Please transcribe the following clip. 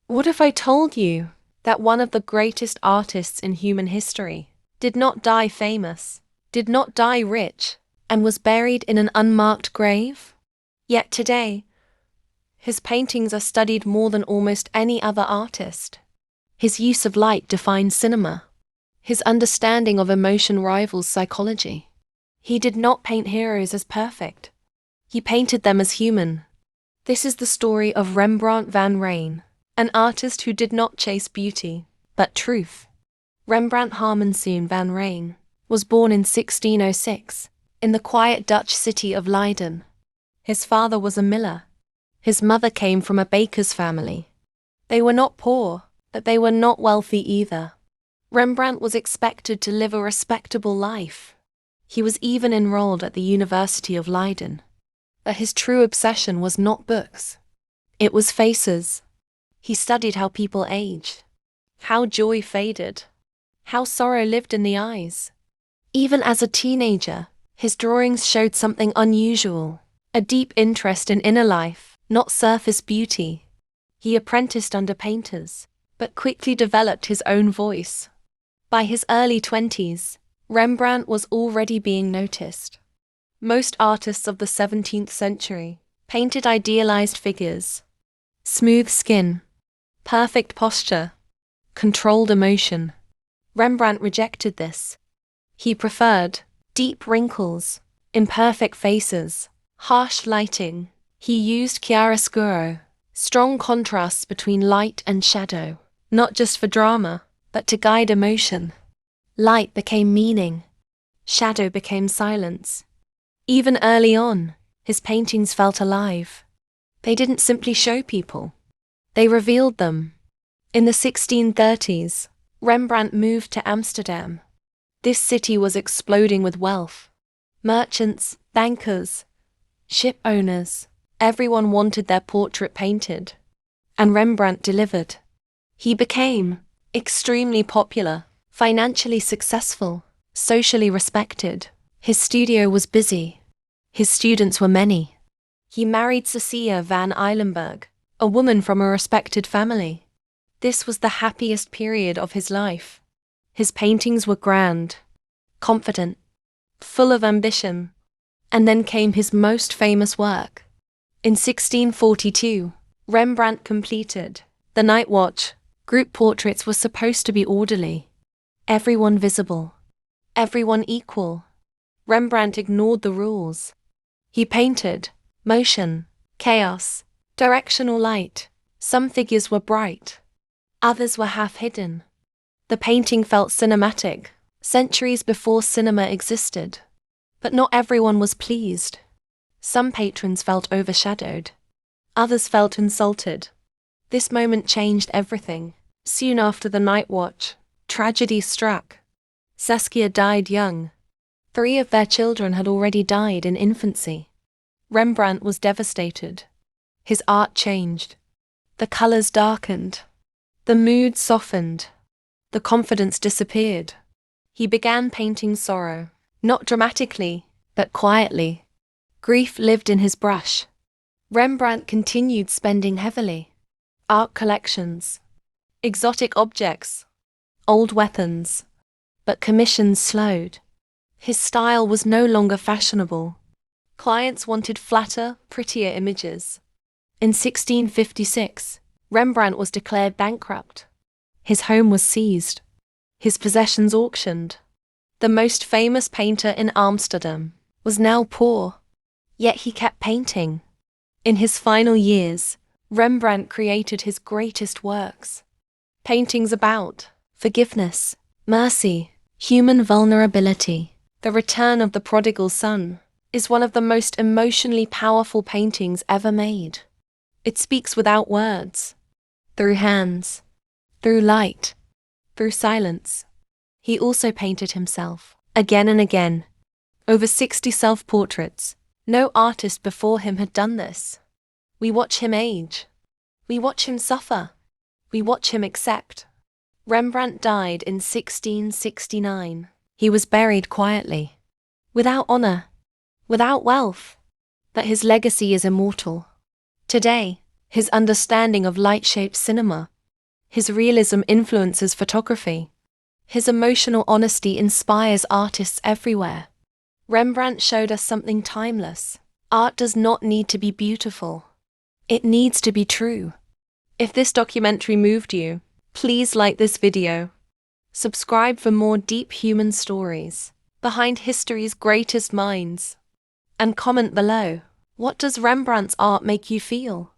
What if I told you that one of the greatest artists in human history did not die famous, did not die rich, and was buried in an unmarked grave? Yet today, his paintings are studied more than almost any other artist. His use of light defines cinema. His understanding of emotion rivals psychology. He did not paint heroes as perfect. He painted them as human. This is the story of Rembrandt van Rijn, an artist who did not chase beauty, but truth. Rembrandt van Rijn was born in 1606, in the quiet Dutch city of Leiden. His father was a miller. His mother came from a baker's family. They were not poor, but they were not wealthy either. Rembrandt was expected to live a respectable life. He was even enrolled at the University of Leiden. But his true obsession was not books. It was faces. He studied how people aged, how joy faded, how sorrow lived in the eyes. Even as a teenager, his drawings showed something unusual, a deep interest in inner life, not surface beauty. He apprenticed under painters, but quickly developed his own voice. By his early 20s, Rembrandt was already being noticed. Most artists of the 17th century painted idealized figures, smooth skin, perfect posture, controlled emotion. Rembrandt rejected this. He preferred deep wrinkles, imperfect faces, harsh lighting. He used chiaroscuro, strong contrasts between light and shadow, not just for drama, but to guide emotion. Light became meaning. Shadow became silence. Even early on, his paintings felt alive. They didn't simply show people. They revealed them. In the 1630s, Rembrandt moved to Amsterdam. This city was exploding with wealth. Merchants, bankers, ship owners, everyone wanted their portrait painted. And Rembrandt delivered. He became extremely popular, financially successful, socially respected. His studio was busy. His students were many. He married Cecilia van Eilenberg, a woman from a respected family. This was the happiest period of his life. His paintings were grand, confident, full of ambition. And then came his most famous work. In 1642, Rembrandt completed The Night Watch. Group portraits were supposed to be orderly. Everyone visible. Everyone equal. Rembrandt ignored the rules. He painted motion, chaos, directional light. Some figures were bright. Others were half hidden. The painting felt cinematic, centuries before cinema existed. But not everyone was pleased. Some patrons felt overshadowed. Others felt insulted. This moment changed everything. Soon after The Night Watch, tragedy struck. Saskia died young. 3 of their children had already died in infancy. Rembrandt was devastated. His art changed. The colors darkened. The mood softened. The confidence disappeared. He began painting sorrow, not dramatically, but quietly. Grief lived in his brush. Rembrandt continued spending heavily. Art collections, exotic objects, old weapons. But commissions slowed. His style was no longer fashionable. Clients wanted flatter, prettier images. In 1656, Rembrandt was declared bankrupt. His home was seized. His possessions auctioned. The most famous painter in Amsterdam was now poor. Yet he kept painting. In his final years, Rembrandt created his greatest works. Paintings about forgiveness, mercy, human vulnerability. The Return of the Prodigal Son is one of the most emotionally powerful paintings ever made. It speaks without words, through hands, through light, through silence. He also painted himself, again and again. Over 60 self-portraits. No artist before him had done this. We watch him age. We watch him suffer. We watch him accept. Rembrandt died in 1669. He was buried quietly, without honor, without wealth. But his legacy is immortal. Today, his understanding of light-shaped cinema His realism influences photography. His emotional honesty inspires artists everywhere. Rembrandt showed us something timeless. Art does not need to be beautiful. It needs to be true. If this documentary moved you, please like this video. Subscribe for more deep human stories behind history's greatest minds. And comment below, what does Rembrandt's art make you feel?